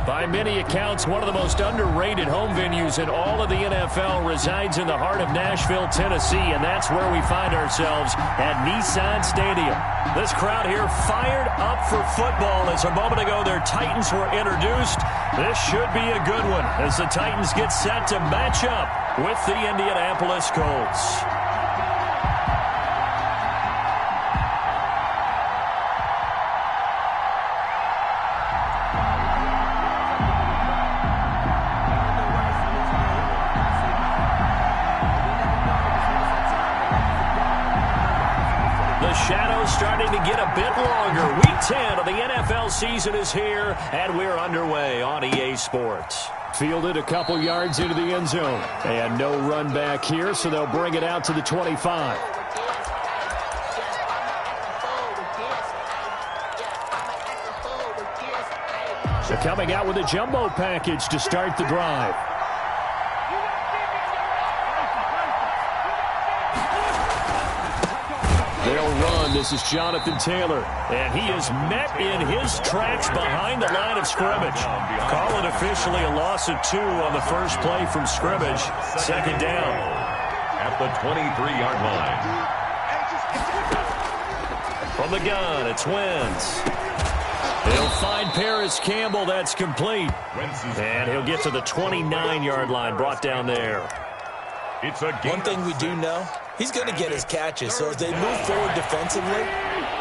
By many accounts, one of the most underrated home venues in all of the NFL resides in the heart of Nashville, Tennessee, and that's where we find ourselves at Nissan Stadium. This crowd here fired up for football as a moment ago their Titans were introduced. This should be a good one as the Titans get set to match up with the Indianapolis Colts. Shadows starting to get a bit longer. Week 10 of the NFL season is here, and we're underway on EA Sports. Fielded a couple yards into the end zone. And no run back here, so they'll bring it out to the 25. So coming out with a jumbo package to start the drive. They'll run. This is Jonathan Taylor. And he is met in his tracks behind the line of scrimmage. Call it officially a loss of 2 on the first play from scrimmage. Second down. At the 23-yard line. From the gun, it's Wentz. He'll find Paris Campbell. That's complete. And he'll get to the 29-yard line, brought down there. It's a One thing we do know, he's going to get his catches. So as they move forward defensively,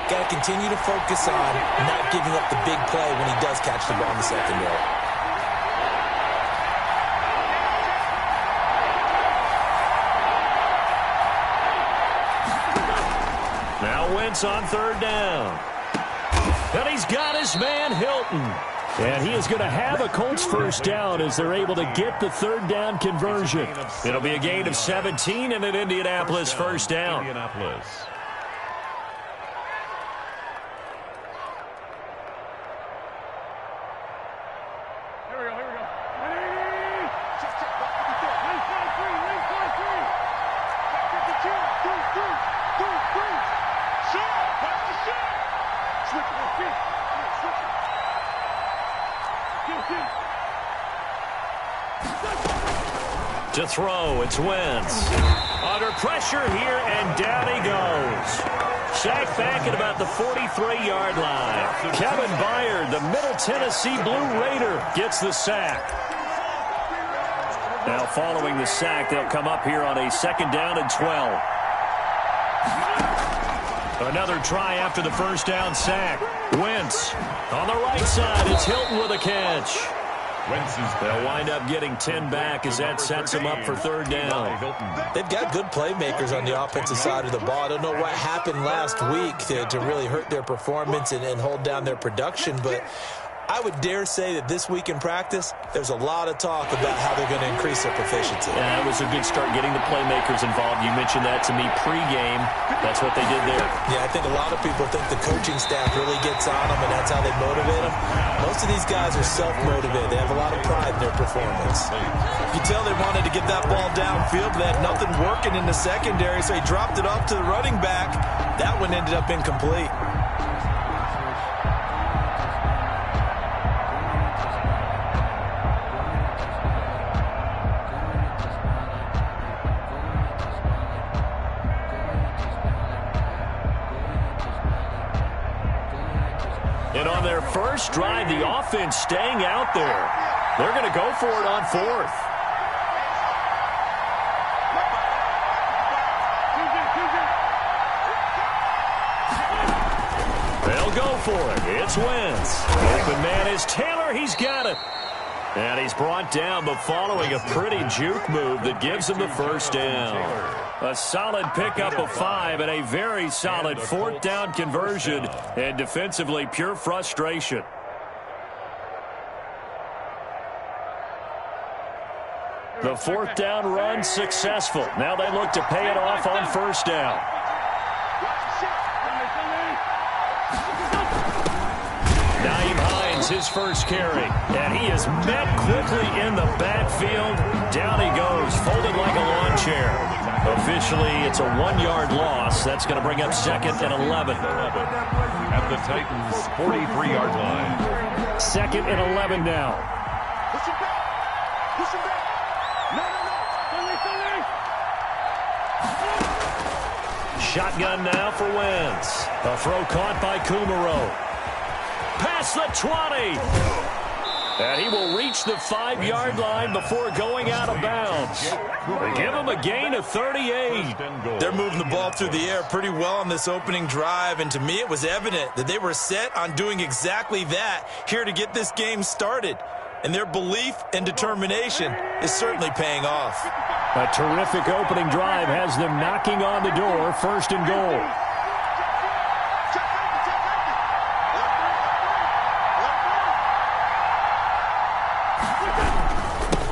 got to continue to focus on not giving up the big play when he does catch the ball in the secondary. Now Wentz on third down. And he's got his man Hilton. And he is going to have a Colts first down as they're able to get the third down conversion. It'll be a gain of 17 and an Indianapolis first down. Indianapolis. Here we go. To throw, it's Wentz. Under pressure here, and down he goes. Sacked back at about the 43-yard line. Kevin Byard, the Middle Tennessee Blue Raider, gets the sack. Now following the sack, they'll come up here on a second down and 12. Another try after the first down sack. Wentz on the right side. It's Hilton with a catch. They'll wind up getting 10 back as that sets them up for third down. They've got good playmakers on the offensive side of the ball. I don't know what happened last week to really hurt their performance and hold down their production, but I would dare say that this week in practice, there's a lot of talk about how they're going to increase their proficiency. Yeah, it was a good start getting the playmakers involved. You mentioned that to me pregame. That's what they did there. Yeah, I think a lot of people think the coaching staff really gets on them, and that's how they motivate them. Most of these guys are self-motivated. They have a lot of pride in their performance. You tell they wanted to get that ball downfield, but they had nothing working in the secondary, so he dropped it off to the running back. That one ended up incomplete. And on their first drive, the offense staying out there. They're going to go for it on fourth. They'll go for it. It's Wentz. Open man is Taylor. He's got it. And he's brought down, but following a pretty juke move that gives him the first down. A solid pickup of 5 and a very solid fourth down conversion. And defensively, pure frustration. The fourth down run successful. Now they look to pay it off on first down. His first carry, and he is met quickly in the backfield. Down he goes, folded like a lawn chair. Officially, it's a 1-yard loss. That's going to bring up second and 11. At the Titans' 43-yard line. 2nd and 11 now. Push him back. Push him back. No. Shotgun now for Wentz. A throw caught by Kumaro. Past the 20. And he will reach the 5-yard line before going out of bounds. They give him a gain of 38. They're moving the ball through the air pretty well on this opening drive, and to me it was evident that they were set on doing exactly that here to get this game started. And their belief and determination is certainly paying off. A terrific opening drive has them knocking on the door, 1st and goal.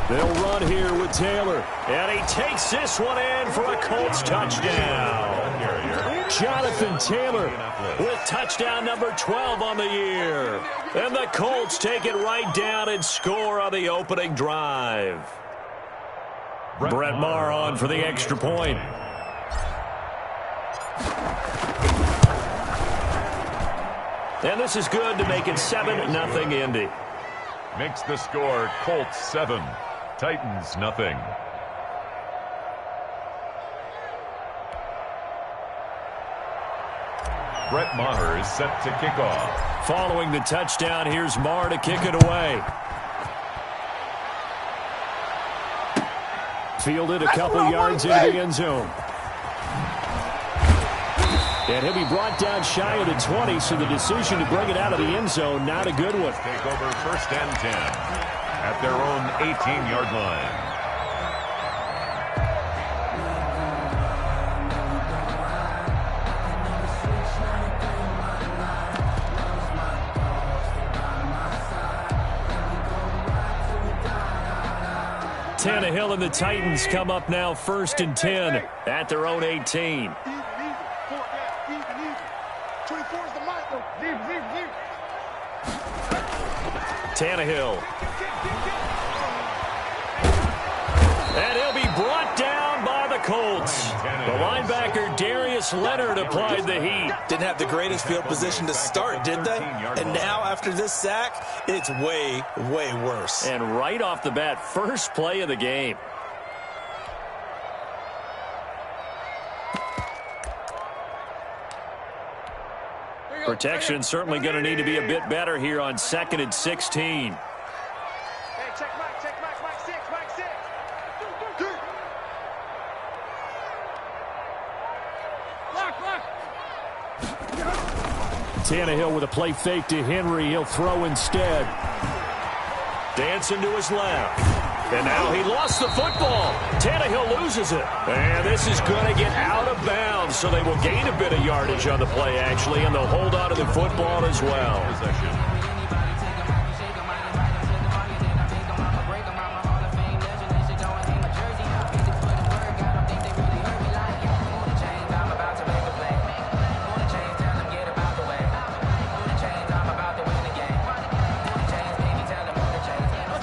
They'll run here with Taylor. And he takes this one in for a Colts touchdown. Jonathan Taylor with touchdown number 12 on the year. And the Colts take it right down and score on the opening drive. Brett Maher on for the extra point. And this is good to make it 7-0 Indy. Makes the score Colts 7, Titans nothing. Brett Maher is set to kick off. Following the touchdown, here's Maher to kick it away. Fielded a couple yards into the end zone. And he'll be brought down shy of the 20, so the decision to bring it out of the end zone, not a good one. Take over 1st and 10 at their own 18-yard line. Tannehill and the Titans come up now 1st and 10 at their own 18. Tannehill. And he'll be brought down by the Colts. The linebacker Darius Leonard applied the heat. Didn't have the greatest field position to start, did they? And now after this sack, it's way, way worse. And right off the bat, first play of the game. Protection certainly going to need to be a bit better here on 2nd and 16. Hey, check Mike 6. Tannehill with a play fake to Henry. He'll throw instead. Dancing to his left. And now he lost the football. Tannehill loses it. And this is going to get out of bounds, so they will gain a bit of yardage on the play, actually, and they'll hold on to the football as well.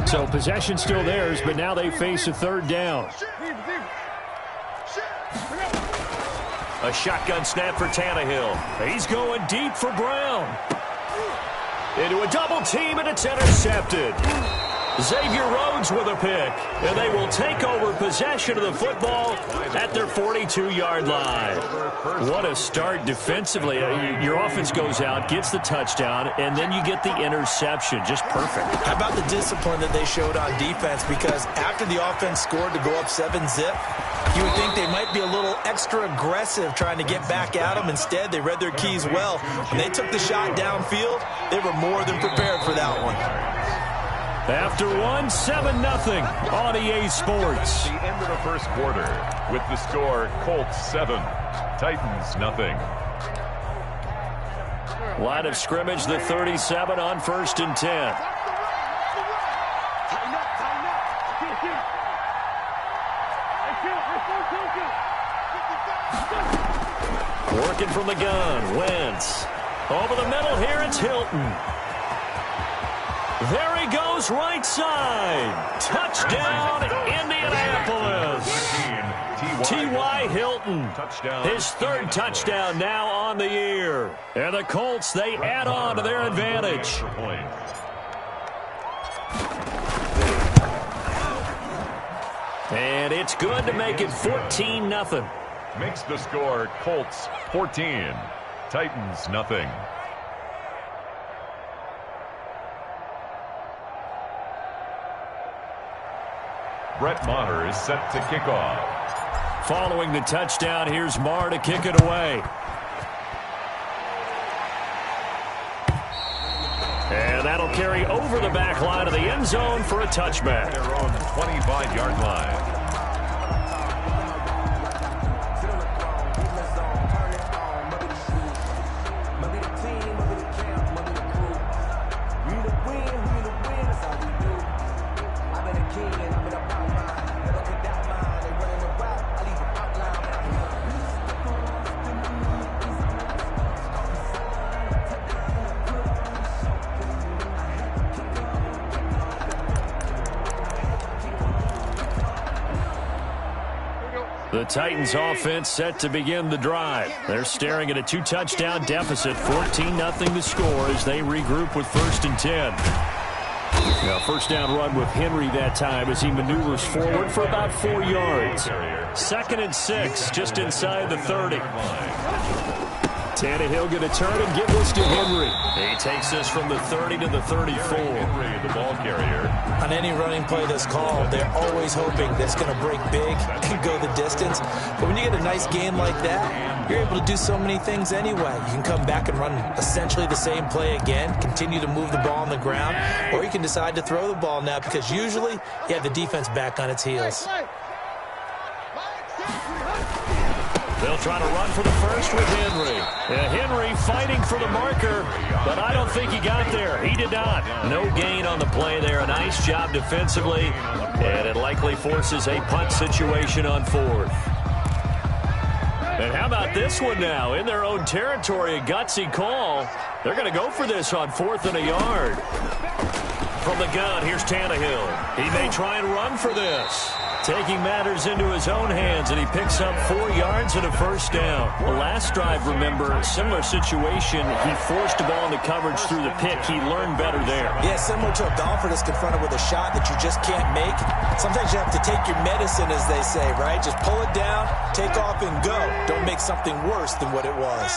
So possession still theirs, but now they face a 3rd down. A shotgun snap for Tannehill. He's going deep for Brown. Into a double team, and it's intercepted. Xavier Rhodes with a pick, and they will take over possession of the football at their 42-yard line. What a start defensively. Your offense goes out, gets the touchdown, and then you get the interception. Just perfect. How about the discipline that they showed on defense? Because after the offense scored to go up 7-zip, you would think they might be a little extra aggressive trying to get back at them. Instead, they read their keys well. When they took the shot downfield, they were more than prepared for that one. After 7-0 on EA Sports. The end of the first quarter with the score Colts 7, Titans nothing. Line of scrimmage, the 37 on 1st and 10. Working from the gun, Wentz. Over the middle here, it's Hilton. There he goes, right side. Touchdown, Indianapolis. T.Y. Hilton, his 3rd touchdown now on the year. And the Colts, they add on to their advantage. And it's good to make it 14-0. Makes the score Colts 14, Titans nothing. Brett Maher is set to kick off. Following the touchdown, here's Maher to kick it away. And that'll carry over the back line of the end zone for a touchback. Their own 25-yard line. The Titans offense set to begin the drive. They're staring at a 2-touchdown deficit, 14-0 to score as they regroup with 1st and 10. Now, first down run with Henry that time as he maneuvers forward for about 4 yards. 2nd and 6, just inside the 30. Tannehill going to turn and give this to Henry. He takes this from the 30 to the 34. Henry, the ball carrier. On any running play that's called, they're always hoping that it's going to break big and go the distance. But when you get a nice game like that, you're able to do so many things anyway. You can come back and run essentially the same play again, continue to move the ball on the ground, or you can decide to throw the ball now because usually you have the defense back on its heels. They'll try to run for the first with Henry. Henry fighting for the marker, but I don't think he got there. He did not. No gain on the play there. A nice job defensively, and it likely forces a punt situation on 4th. And how about this one now? In their own territory, a gutsy call. They're going to go for this on 4th and a yard. From the gun, here's Tannehill. He may try and run for this. Taking matters into his own hands, and he picks up 4 yards and a first down. The last drive, remember, similar situation. He forced the ball into coverage through the pick. He learned better there. Yeah, similar to a golfer that's confronted with a shot that you just can't make. Sometimes you have to take your medicine, as they say, right? Just pull it down, take off, and go. Don't make something worse than what it was.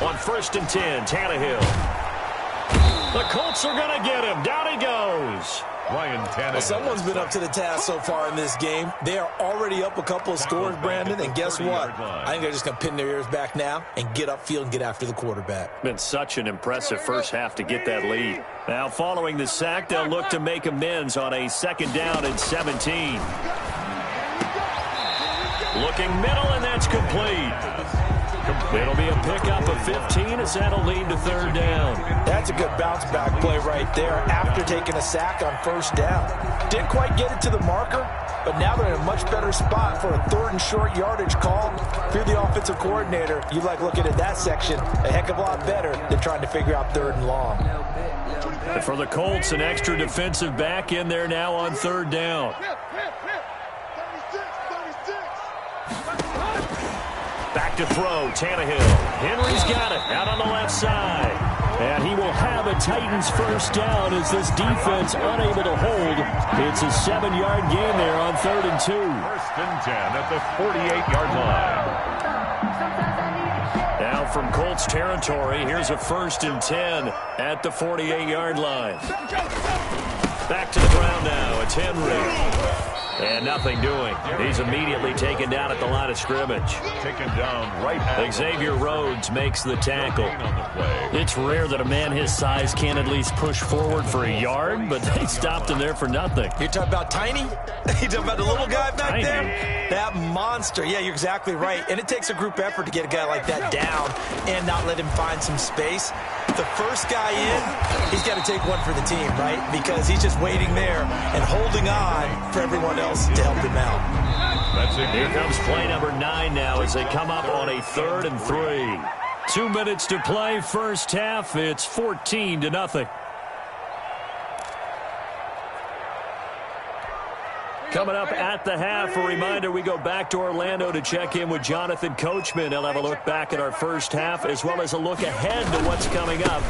On 1st and 10, Tannehill. The Colts are going to get him. Down he goes. Ryan Tannehill. Well, someone's been up to the task so far in this game. They are already up a couple of scores, Brandon, and guess what? I think they're just going to pin their ears back now and get upfield and get after the quarterback. Been such an impressive first half to get that lead. Now, following the sack, they'll look to make amends on a 2nd down and 17. Looking middle, and that's complete. It'll be a pickup of 15 as that'll lead to 3rd down. That's a good bounce-back play right there after taking a sack on 1st down. Didn't quite get it to the marker, but now they're in a much better spot for a 3rd and short yardage call. If you're the offensive coordinator, you like looking at that section a heck of a lot better than trying to figure out 3rd and long. And for the Colts, an extra defensive back in there now on 3rd down. Back to throw, Tannehill. Henry's got it out on the left side. And he will have a Titans first down as this defense unable to hold. It's a 7-yard gain there on 3rd and 2. 1st and 10 at the 48-yard line. Now from Colts territory, here's a 1st and 10 at the 48-yard line. Back to the ground now. It's Henry. And nothing doing. He's immediately taken down at the line of scrimmage. Taken down right at Xavier Rhodes makes the tackle. It's rare that a man his size can't at least push forward for a yard, but they stopped him there for nothing. You're talking about Tiny? You're talking about the little guy back Tiny. there? That monster. Yeah, you're exactly right. And it takes a group effort to get a guy like that down and not let him find some space. The first guy in, he's got to take one for the team, right? Because he's just waiting there and holding on for everyone else to help him out. That's it. Here comes play number 9 now as they come up on a 3rd and 3. 2 minutes to play first half. It's 14-0. Coming up at the half, a reminder, we go back to Orlando to check in with Jonathan Coachman. He'll have a look back at our first half as well as a look ahead to what's coming up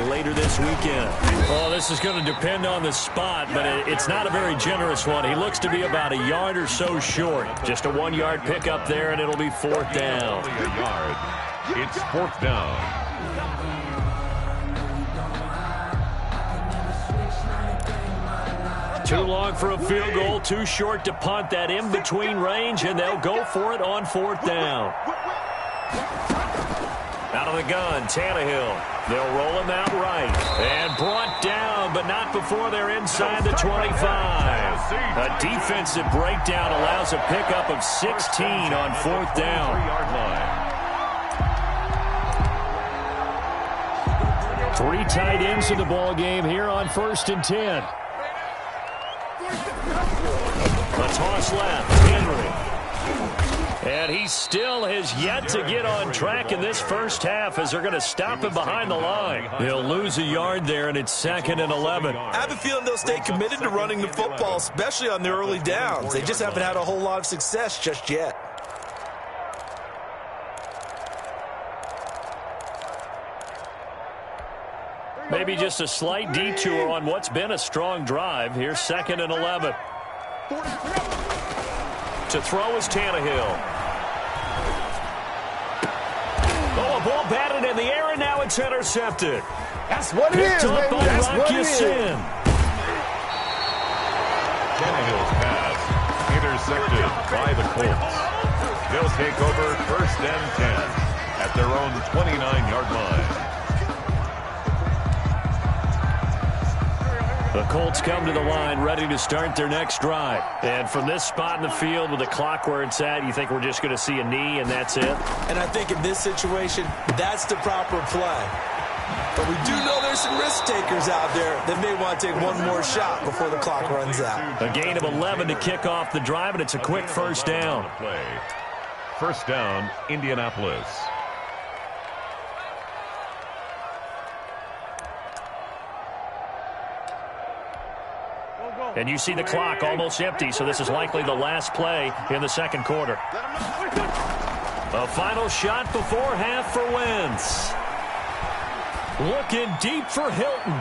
later this weekend. Well, this is going to depend on the spot, but it's not a very generous one. He looks to be about a yard or so short. Just a 1-yard pickup there, and it'll be 4th down. Only a yard. It's 4th down. Too long for a field goal, too short to punt. That in-between range, and they'll go for it on 4th down. Out of the gun, Tannehill. They'll roll him out right. And brought down, but not before they're inside the 25. A defensive breakdown allows a pickup of 16 on 4th down. 3 tight ends in the ball game here on 1st and 10. A toss left, Henry. And he still has yet to get on track in this first half as they're going to stop him behind the line. He'll lose a yard there, and it's 2nd and 11. I have a feeling they'll stay committed to running the football, especially on their early downs. They just haven't had a whole lot of success just yet. Maybe just a slight detour on what's been a strong drive. Here's 2nd and 11. To throw is Tannehill. Oh, a ball batted in the air, and now it's intercepted. That's what it is, baby. That's what it is. Tannehill's pass intercepted by the Colts. They'll take over 1st and 10 at their own 29-yard line. The Colts come to the line ready to start their next drive. And from this spot in the field with the clock where it's at, you think we're just going to see a knee and that's it? And I think in this situation, that's the proper play. But we do know there's some risk takers out there that may want to take one more shot before the clock runs out. A gain of 11 to kick off the drive, and it's a quick 1st down. 1st down, Indianapolis. And you see the clock almost empty, so this is likely the last play in the 2nd quarter. A final shot before half for Wentz. Looking deep for Hilton.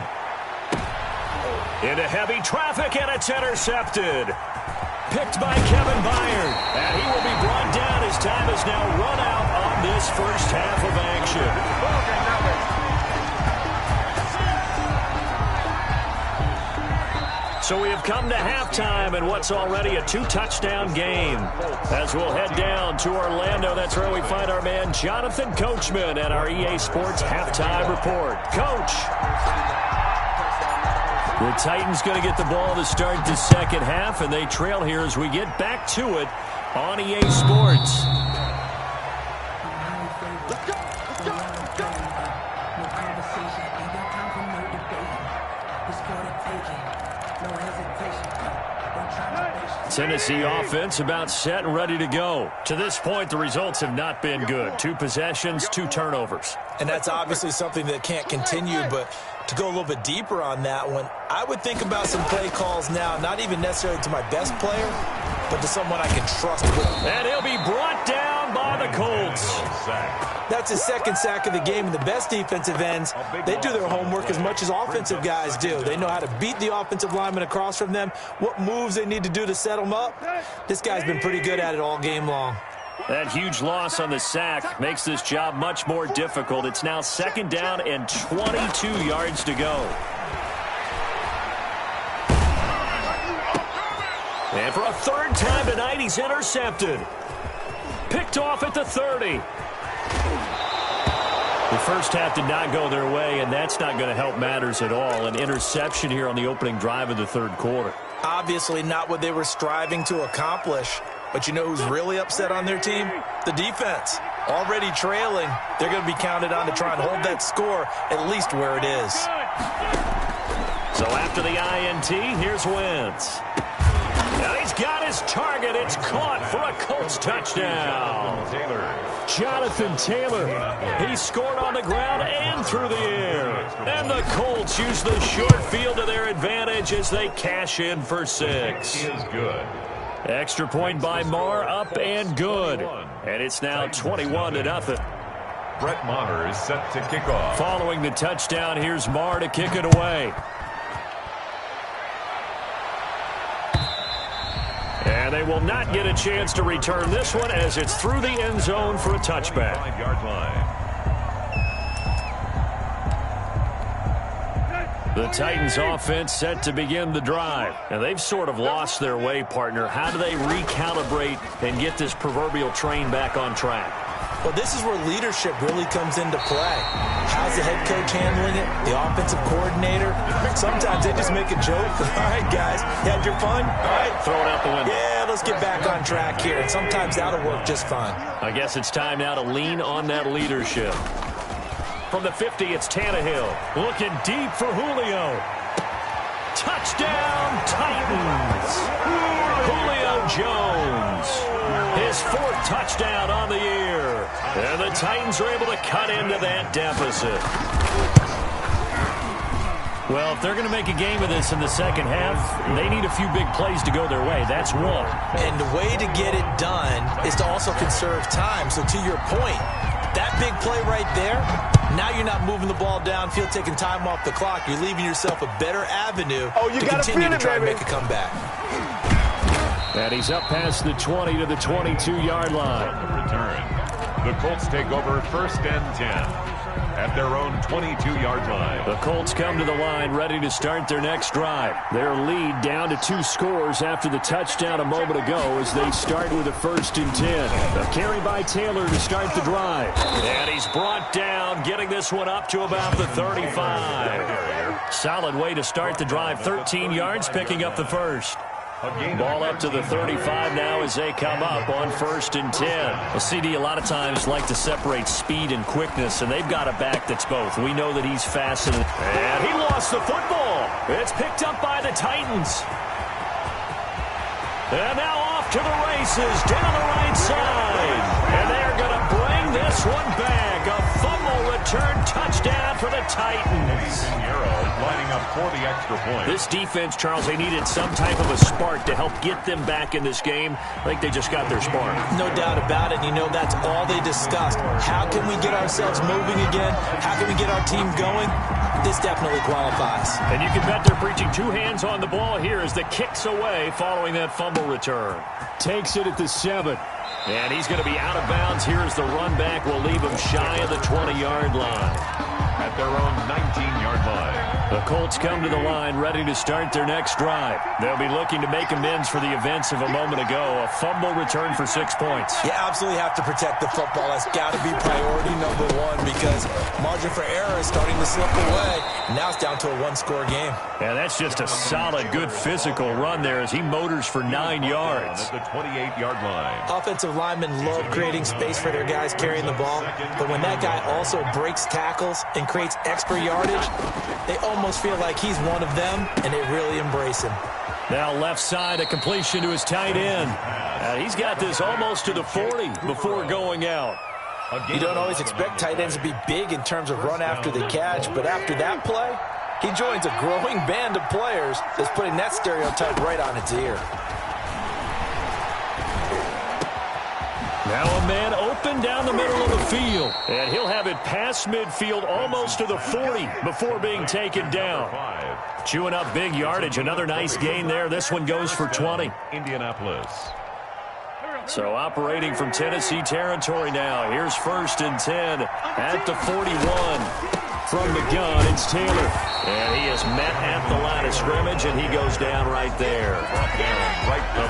Into heavy traffic, and it's intercepted. Picked by Kevin Byard. And he will be brought down as time has now run out on this first half of action. So we have come to halftime in what's already a 2-touchdown game. As we'll head down to Orlando, that's where we find our man Jonathan Coachman at our EA Sports Halftime Report. Coach! The Titans going to get the ball to start the 2nd half, and they trail here as we get back to it on EA Sports. Tennessee offense about set and ready to go. To this point, the results have not been good. 2 possessions, 2 turnovers. And that's obviously something that can't continue, but to go a little bit deeper on that one, I would think about some play calls now, not even necessarily to my best player, but to someone I can trust with. And he'll be brought down by the Colts. That's his 2nd sack of the game, and the best defensive ends, they do their homework as much as offensive guys do. They know how to beat the offensive lineman across from them, what moves they need to do to set them up. This guy's been pretty good at it all game long. That huge loss on the sack makes this job much more difficult. It's now 2nd down and 22 yards to go. And for a 3rd time tonight, he's intercepted. Picked off at the 30. The first half did not go their way, and that's not going to help matters at all. An interception here on the opening drive of the 3rd quarter. Obviously not what they were striving to accomplish. But you know who's really upset on their team? The defense. Already trailing, they're going to be counted on to try and hold that score at least where it is. So after the INT, here's Wentz. And he's got his target. It's caught for a Colts touchdown. Jonathan Taylor. He scored on the ground and through the air. And the Colts use the short field to their advantage as they cash in for 6. He is good. Extra point by Marr, up and good. And it's now 21-0. Brett Maher is set to kick off. Following the touchdown, here's Marr to kick it away. And they will not get a chance to return this one as it's through the end zone for a touchback. 5-yard line. The Titans offense set to begin the drive. And they've sort of lost their way, partner. How do they recalibrate and get this proverbial train back on track? Well, this is where leadership really comes into play. How's the head coach handling it? The offensive coordinator? Sometimes they just make a joke. All right, guys, you had your fun? All right. Throw it out the window. Yeah, let's get back on track here. And sometimes that'll work just fine. I guess it's time now to lean on that leadership. From the 50, it's Tannehill. Looking deep for Julio. Touchdown, Titans. Julio Jones. His 4th touchdown on the year. And the Titans are able to cut into that deficit. Well, if they're going to make a game of this in the second half, they need a few big plays to go their way. That's one. And the way to get it done is to also conserve time. So to your point, that big play right there, now you're not moving the ball downfield, taking time off the clock. You're leaving yourself a better avenue to continue to try and make a comeback. And he's up past the 20 to the 22-yard line. The return. The Colts take over 1st and 10 at their own 22-yard line. The Colts come to the line ready to start their next drive. Their lead down to 2 scores after the touchdown a moment ago as they start with a 1st and 10. A carry by Taylor to start the drive. And he's brought down, getting this one up to about the 35. Solid way to start the drive. 13 yards, picking up the 1st. Ball up to the 35 now as they come up on 1st and 10. Well, CD a lot of times like to separate speed and quickness, and they've got a back that's both. We know that he's fast. And he lost the football. It's picked up by the Titans. And now off to the races down the right side. And they're going to bring this one back. A fumble return touchdown for the Titans. Lining up for the extra point. This defense, Charles, they needed some type of a spark to help get them back in this game. I think they just got their spark. No doubt about it. You know, that's all they discussed. How can we get ourselves moving again? How can we get our team going? This definitely qualifies. And you can bet they're preaching 2 hands on the ball here as the kick's away following that fumble return. Takes it at the 7. And he's going to be out of bounds here as the run back will leave him shy of the 20-yard line. At their own 19-yard line. The Colts come to the line ready to start their next drive. They'll be looking to make amends for the events of a moment ago. A fumble return for 6 points. You absolutely have to protect the football. That's got to be priority number 1 because margin for error is starting to slip away. Now it's down to a 1-score game. And that's just a solid, good physical run there as he motors for 9 yards. At the 28-yard line. Offensive linemen love creating space for their guys carrying the ball, but when that guy also breaks tackles and creates extra yardage, they almost feel like he's one of them, and they really embrace him. Now left side, a completion to his tight end. He's got this almost to the 40 before going out. You don't always expect tight ends to be big in terms of run after the catch, but after that play, he joins a growing band of players that's putting that stereotype right on its ear. Now a man open down the middle of the field. And he'll have it past midfield almost to the 40 before being taken down. Chewing up big yardage. Another nice gain there. This one goes for 20. Indianapolis. So operating from Tennessee territory now. Here's 1st and 10 at the 41. From the gun, it's Taylor. And he is met at the line of scrimmage, and he goes down right there.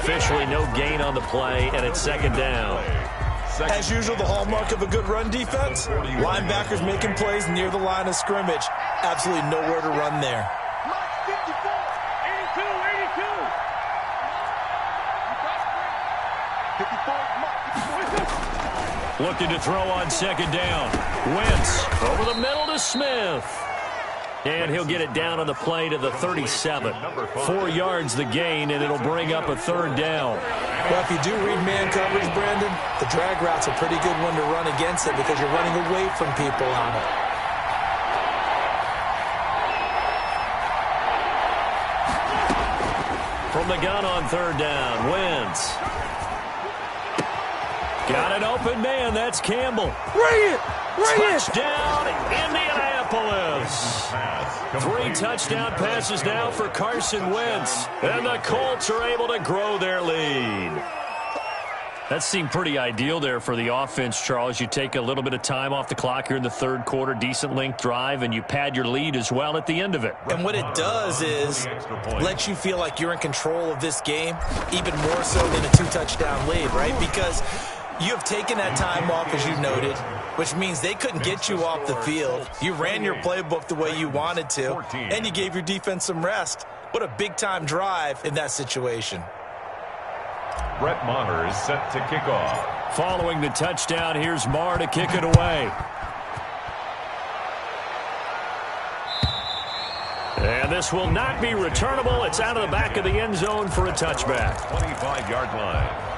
Officially no gain on the play, and it's 2nd down. As usual, the hallmark of a good run defense, linebackers making plays near the line of scrimmage. Absolutely nowhere to run there. Looking to throw on 2nd down. Wentz over the middle to Smith. And he'll get it down on the play to the 37. 4 yards the gain, and it'll bring up a 3rd down. Well, if you do read man coverage, Brandon, the drag route's a pretty good one to run against it because you're running away from people on it. From the gun on third down, Wentz. Got an open man. That's Campbell. Bring it! Touchdown, Indianapolis. 3 touchdown passes now for Carson Wentz. And the Colts are able to grow their lead. That seemed pretty ideal there for the offense, Charles. You take a little bit of time off the clock here in the third quarter, decent length drive, and you pad your lead as well at the end of it. And what it does is let you feel like you're in control of this game, even more so than a 2-touchdown lead, right? Because you have taken that time off, as you noted, which means they couldn't get you off the field. You ran your playbook the way you wanted to, and you gave your defense some rest. What a big-time drive in that situation. Brett Maher is set to kick off. Following the touchdown, here's Maher to kick it away. And this will not be returnable. It's out of the back of the end zone for a touchback. 25-yard line.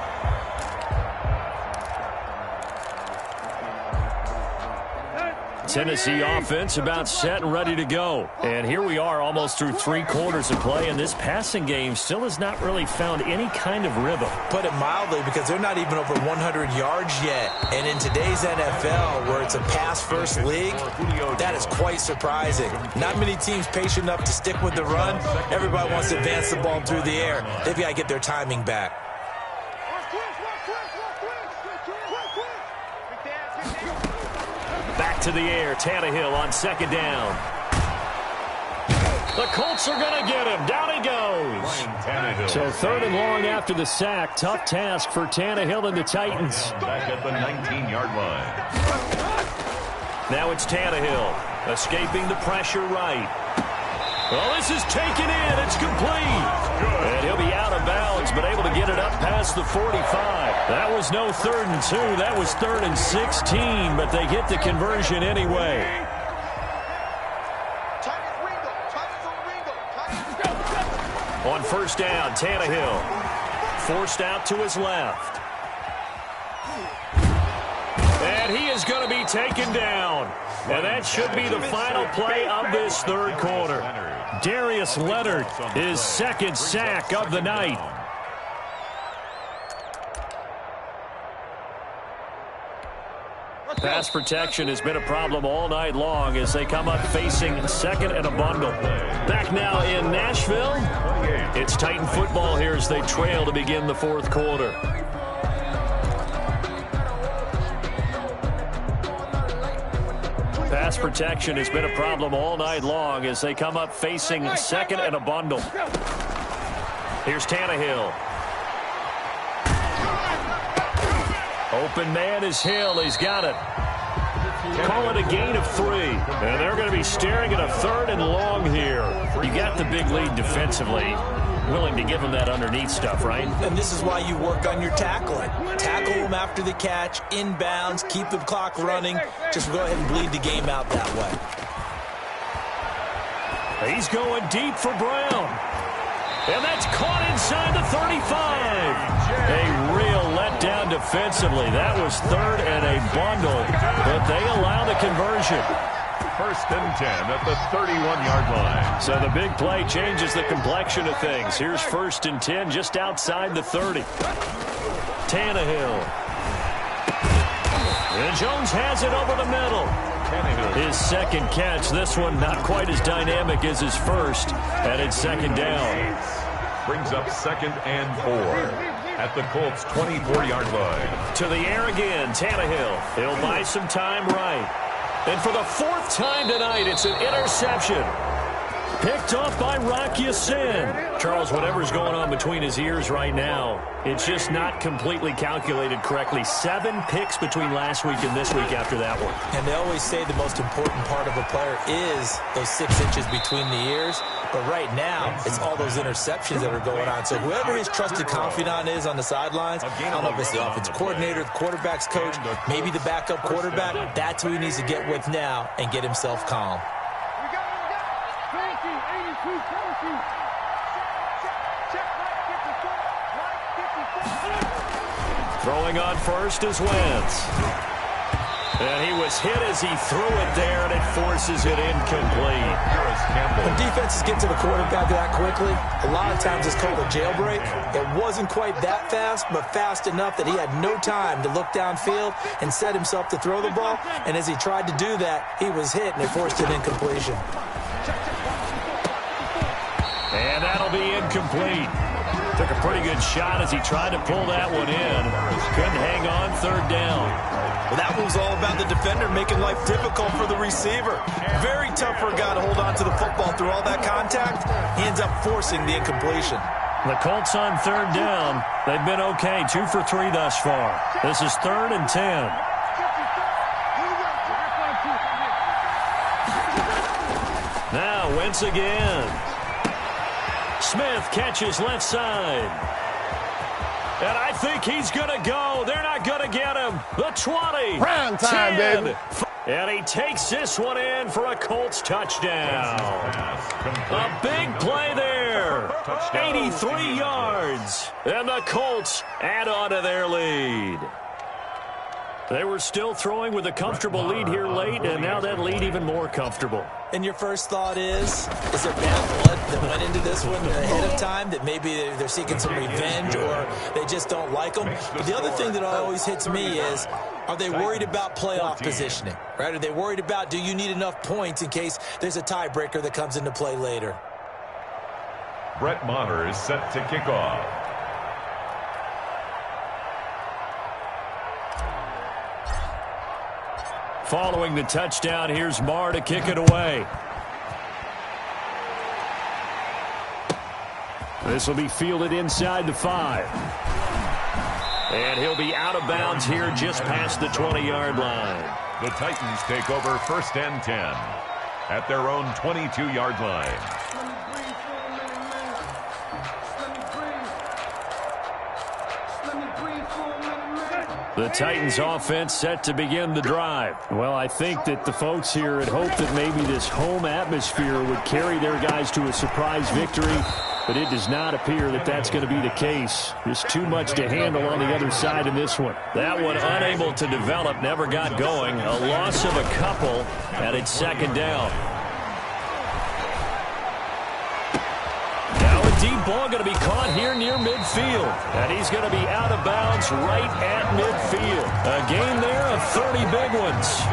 Tennessee offense about set and ready to go. And here we are almost through 3 quarters of play, and this passing game still has not really found any kind of rhythm. Put it mildly, because they're not even over 100 yards yet. And in today's NFL, where it's a pass-first league, that is quite surprising. Not many teams patient enough to stick with the run. Everybody wants to advance the ball through the air. They've got to get their timing back. Back to the air, Tannehill on second down. The Colts are going to get him. Down he goes. So third and long after the sack. Tough task for Tannehill and the Titans. Back at the 19-yard line. Now it's Tannehill escaping the pressure right. Well, this is taken in. It's complete. And he'll be out of bounds, but able to get it up past the 45. That was no 3rd and 2. That was 3rd and 16, but they get the conversion anyway. On first down, Tannehill forced out to his left. And he is going to be taken down. And that should be the final play of this third quarter. Darius Leonard, his 2nd sack of the night. Pass protection has been a problem all night long as they come up facing 2nd and a bundle. Back now in Nashville, it's Titan football here as they trail to begin the 4th quarter. Pass protection has been a problem all night long as they come up facing 2nd and a bundle. Here's Tannehill. Open man is Hill. He's got it. Call it a gain of 3. And they're going to be staring at a 3rd and long here. You got the big lead defensively. Willing to give them that underneath stuff, right? And this is why you work on your tackling. Tackle them after the catch, inbounds, keep the clock running. Just go ahead and bleed the game out that way. He's going deep for Brown. And that's caught inside the 35. A real letdown defensively. That was 3rd and a bundle, but they allow the conversion. 1st and 10 at the 31-yard line. So the big play changes the complexion of things. Here's 1st and 10 just outside the 30. Tannehill. And Jones has it over the middle. His 2nd catch. This one not quite as dynamic as his first. And it's 2nd down. Brings up 2nd and 4 at the Colts' 24-yard line. To the air again, Tannehill. He'll buy some time right. And for the 4th time tonight, it's an interception. Picked off by Rock Ya-Sin. Charles, whatever's going on between his ears right now, it's just not completely calculated correctly. 7 picks between last week and this week after that one. And they always say the most important part of a player is those 6 inches between the ears. But right now, it's all those interceptions that are going on. So whoever his trusted confidant is on the sidelines, I don't know if it's the offensive coordinator, the quarterback's coach, maybe the backup quarterback, that's who he needs to get with now and get himself calm. Throwing on first is Wentz. And he was hit as he threw it there, and it forces it incomplete. When defenses get to the quarterback that quickly, a lot of times it's called a jailbreak. It wasn't quite that fast, but fast enough that he had no time to look downfield and set himself to throw the ball. And as he tried to do that, he was hit, and it forced an incompletion. And that'll be incomplete. Took a pretty good shot as he tried to pull that one in. Couldn't hang on third down. Well, that was all about the defender making life difficult for the receiver. Very tough for a guy to hold on to the football through all that contact. He ends up forcing the incompletion. The Colts on third down. They've been okay, 2 for 3 thus far. This is 3rd and 10. Now, Wentz again. Smith catches left side. And I think he's going to go. They're not going to get him. The 20. Prime time, 10. baby. And he takes this one in for a Colts touchdown. A big play there. 83 yards. And the Colts add on to their lead. They were still throwing with a comfortable lead here late, and now that lead even more comfortable. And your first thought is there bad blood that went into this one ahead of time, that maybe they're seeking some revenge or they just don't like them? But the other thing that always hits me is, are they worried about playoff positioning? Right? Are they worried about, do you need enough points in case there's a tiebreaker that comes into play later? Brett Maher is set to kick off. Following the touchdown, here's Maher to kick it away. This will be fielded inside the 5. And he'll be out of bounds here just past the 20-yard line. The Titans take over 1st and 10 at their own 22-yard line. The Titans offense set to begin the drive. Well, I think that the folks here had hoped that maybe this home atmosphere would carry their guys to a surprise victory, but it does not appear that that's going to be the case. There's too much to handle on the other side in this one. That one unable to develop, never got going. A loss of a couple, and it's 2nd down. Deep ball going to be caught here near midfield. And he's going to be out of bounds right at midfield. A gain there of 30 big ones.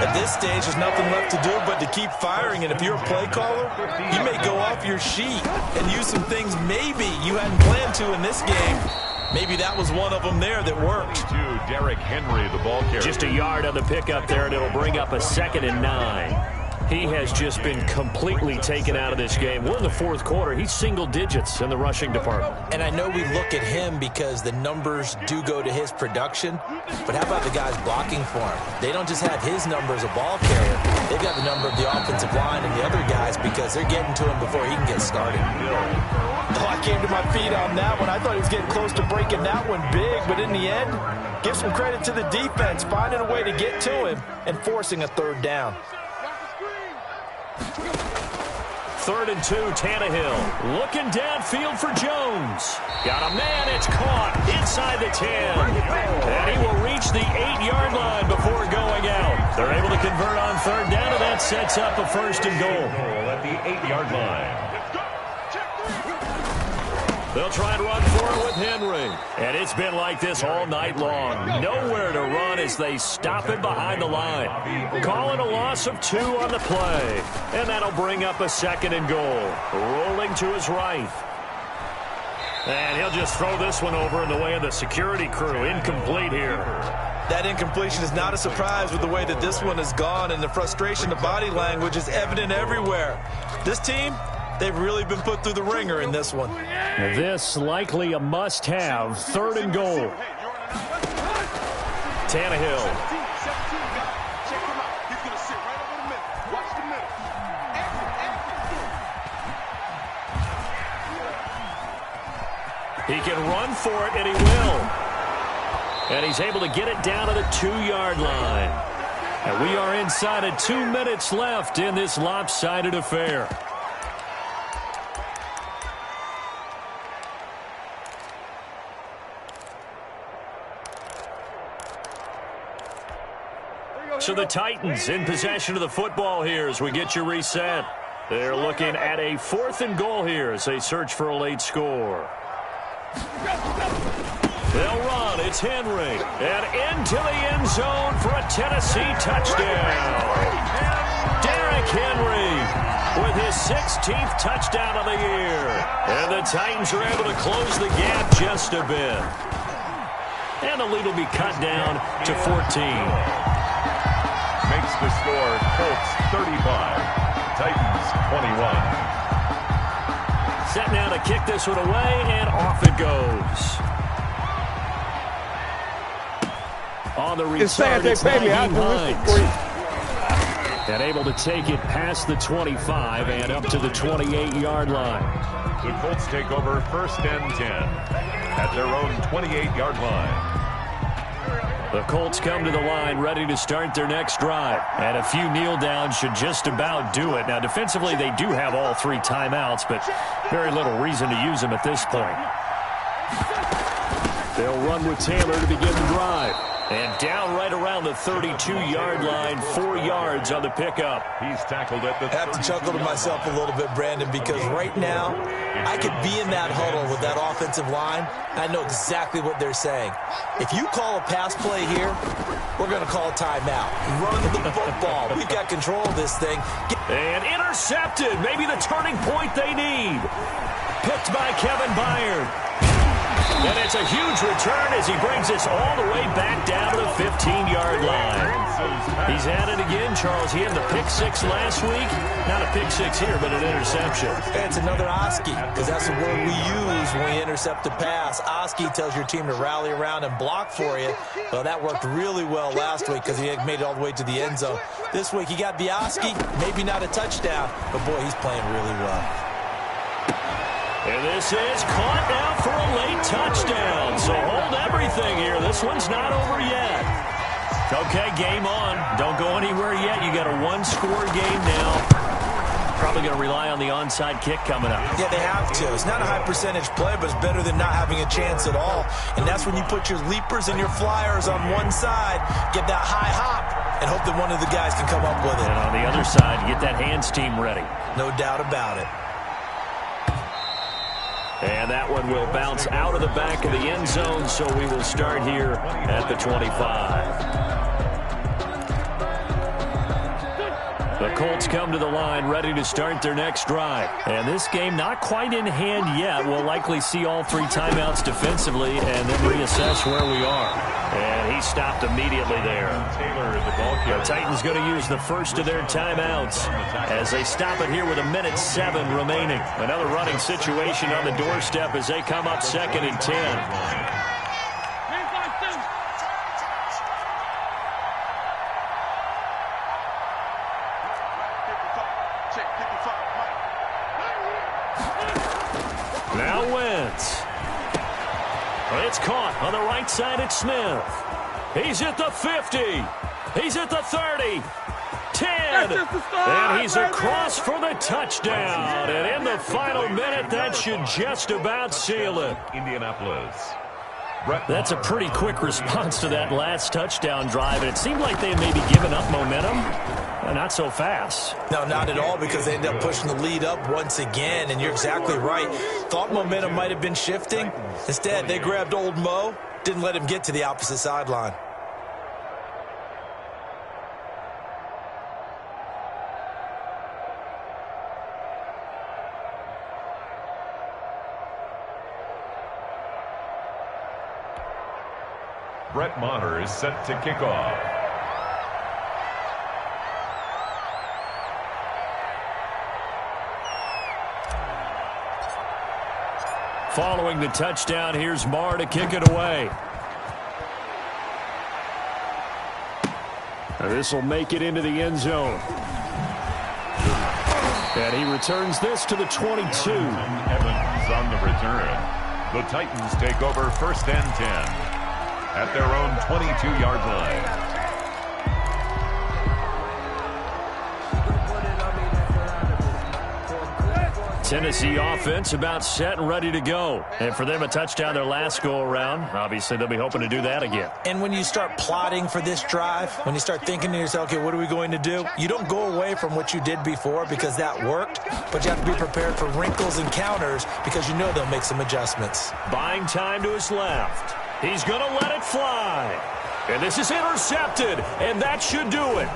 At this stage, there's nothing left to do but to keep firing. And if you're a play caller, you may go off your sheet and use some things maybe you hadn't planned to in this game. Maybe that was one of them there that worked. Derrick Henry, the ball carrier. Just a yard on the pickup there, and it'll bring up a 2nd and 9. He has just been completely taken out of this game. We're in the 4th quarter. He's single digits in the rushing department. And I know we look at him because the numbers do go to his production, but how about the guys blocking for him? They don't just have his number as a ball carrier. They've got the number of the offensive line and the other guys because they're getting to him before he can get started. Oh, I came to my feet on that one. I thought he was getting close to breaking that one big, but in the end, give some credit to the defense, finding a way to get to him and forcing a 3rd down. 3rd and 2, Tannehill. Looking downfield for Jones. Got a man, it's caught inside the 10. And he will reach the 8-yard line before going out. They're able to convert on 3rd down, and that sets up a 1st and goal. At the 8-yard line. They'll try and run for it with Henry. And it's been like this all night long. Nowhere to run as they stop it behind the line. Calling a loss of 2 on the play. And that'll bring up a 2nd and goal. Rolling to his right. And he'll just throw this one over in the way of the security crew. Incomplete here. That incompletion is not a surprise with the way that this one has gone, and the frustration, the body language is evident everywhere. This team, they've really been put through the ringer in this one. This likely a must-have. 3rd and goal. Tannehill. He can run for it, and he will. And he's able to get it down to the 2-yard line. And we are inside of 2 minutes left in this lopsided affair. So the Titans in possession of the football here as we get you reset. They're looking at a 4th and goal here as they search for a late score. They'll run. It's Henry. And into the end zone for a Tennessee touchdown. Derrick Henry with his 16th touchdown of the year. And the Titans are able to close the gap just a bit. And the lead will be cut down to 14. Makes the score Colts 35. Titans 21. Set now to kick this one away, and off it goes. On the return, it's Nyheim Hines. And able to take it past the 25 and up to the 28-yard line. The Colts take over 1st and 10 at their own 28-yard line. The Colts come to the line ready to start their next drive. And a few kneel downs should just about do it. Now, defensively, they do have all 3 timeouts, but very little reason to use them at this point. They'll run with Taylor to begin the drive. And down right around the 32-yard line, 4 yards on the pickup. He's tackled at the I have to chuckle to myself a little bit, Brandon, because right now I could be in that huddle with that offensive line. I know exactly what they're saying. If you call a pass play here, we're going to call a timeout. Run the football. We've got control of this thing. And intercepted. Maybe the turning point they need. Picked by Kevin Byard. And it's a huge return as he brings us all the way back down to the 15-yard line. He's at it again, Charles. He had the pick 6 last week. Not a pick 6 here, but an interception. It's another Oski, because that's the word we use when we intercept a pass. Oski tells your team to rally around and block for you. Well, that worked really well last week because he made it all the way to the end zone. This week he got the Oski, maybe not a touchdown, but boy, he's playing really well. And this is caught now for a late touchdown. So hold everything here. This one's not over yet. Okay, game on. Don't go anywhere yet. You got a 1-score game now. Probably going to rely on the onside kick coming up. Yeah, they have to. It's not a high percentage play, but it's better than not having a chance at all. And that's when you put your leapers and your flyers on one side, get that high hop, and hope that one of the guys can come up with it. And on the other side, get that hands team ready. No doubt about it. And that one will bounce out of the back of the end zone, so we will start here at the 25. The Colts come to the line ready to start their next drive. And this game not quite in hand yet. We'll likely see all 3 timeouts defensively and then reassess where we are. And he stopped immediately there. The Titans going to use the first of their timeouts as they stop it here with 1:07 remaining. Another running situation on the doorstep as they come up 2nd and 10. Now Wentz. It's caught on the right side at Smith. He's at the 50. He's at the 30. 10. And he's across for the touchdown. And in the final minute, that should just about seal it. Indianapolis. That's a pretty quick response to that last touchdown drive. And it seemed like they had maybe given up momentum. Not so fast. No, not at all, because they ended up pushing the lead up once again, and you're exactly right. Thought momentum might have been shifting. Instead, they grabbed old Mo, didn't let him get to the opposite sideline. Brett Maher is set to kick off. Following the touchdown, here's Maher to kick it away. This will make it into the end zone. And he returns this to the 22. Evans on the return. The Titans take over 1st and 10 at their own 22-yard line. Tennessee offense about set and ready to go. And for them, a touchdown their last go-around. Obviously, they'll be hoping to do that again. And when you start plotting for this drive, when you start thinking to yourself, okay, what are we going to do? You don't go away from what you did before because that worked, but you have to be prepared for wrinkles and counters because you know they'll make some adjustments. Buying time to his left. He's going to let it fly. And this is intercepted, and that should do it.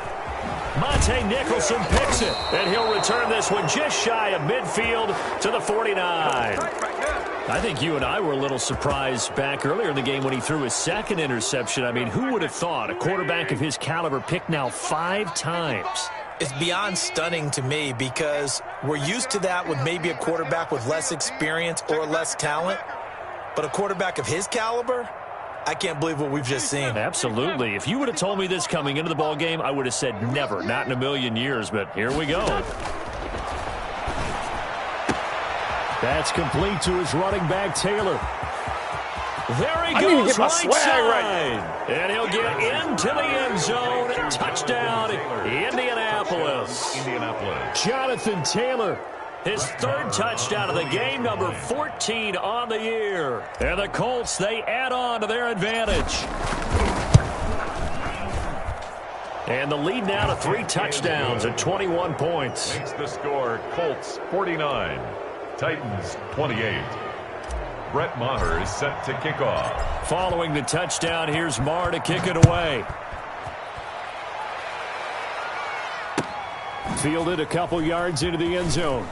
Monte Nicholson picks it, and he'll return this one just shy of midfield to the 49. I think you and I were a little surprised back earlier in the game when he threw his second interception. I mean, who would have thought a quarterback of his caliber picked now 5 times? It's beyond stunning to me because we're used to that with maybe a quarterback with less experience or less talent. But a quarterback of his caliber, I can't believe what we've just seen. Absolutely. If you would have told me this coming into the ball game, I would have said never, not in a million years. But here we go. That's complete to his running back, Taylor. There he goes, right side. And he'll get into the end zone. Touchdown, Indianapolis. Jonathan Taylor. His 3rd touchdown of the game, number 14 on the year. And the Colts, they add on to their advantage. And the lead now to 3 touchdowns at 21 points. Makes the score Colts 49, Titans 28. Brett Maher is set to kick off. Following the touchdown, here's Maher to kick it away. Fielded a couple yards into the end zone.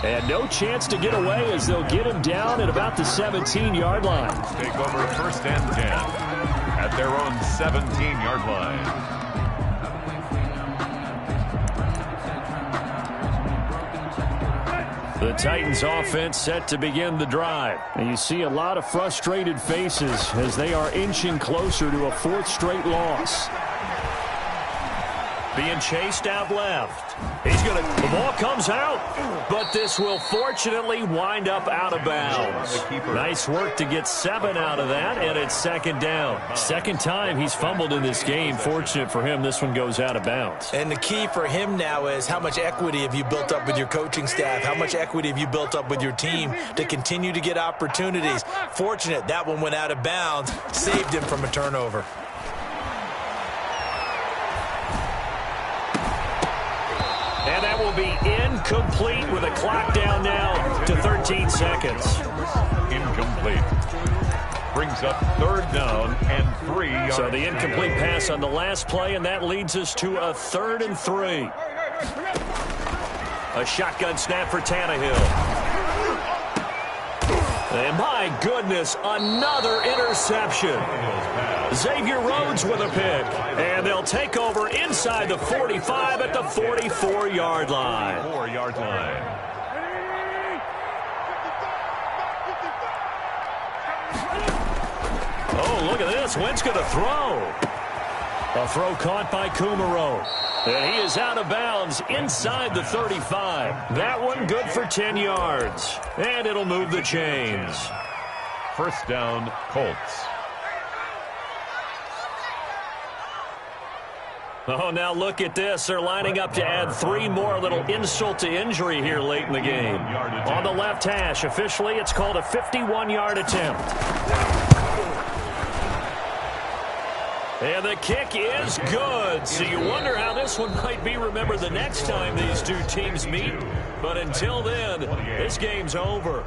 And no chance to get away as they'll get him down at about the 17-yard line. Take over 1st and 10 at their own 17-yard line. The Titans offense set to begin the drive. And you see a lot of frustrated faces as they are inching closer to a 4th straight loss. Being chased out left. The ball comes out, but this will fortunately wind up out of bounds. Nice work to get 7 out of that, and it's 2nd down. 2nd time he's fumbled in this game. Fortunate for him, this one goes out of bounds. And the key for him now is how much equity have you built up with your coaching staff? How much equity have you built up with your team to continue to get opportunities? Fortunate that one went out of bounds, saved him from a turnover. And that will be incomplete with a clock down now to 13 seconds. Incomplete. Brings up 3rd down and 3 yards. So the incomplete pass on the last play, and that leads us to a 3rd and 3. A shotgun snap for Tannehill. And my goodness, another interception. Xavier Rhodes with a pick. And they'll take over inside the 45 at the 44-yard line. 4-yard line. Oh, look at this. Wentz going to throw. A throw caught by Kumaro. And he is out of bounds inside the 35. That one good for 10 yards. And it'll move the chains. 1st down, Colts. Oh, now look at this. They're lining up to add 3 more, little insult to injury here late in the game. On the left hash, officially it's called a 51-yard attempt. And the kick is good. So you wonder how this one might be remembered the next time these two teams meet. But until then, this game's over.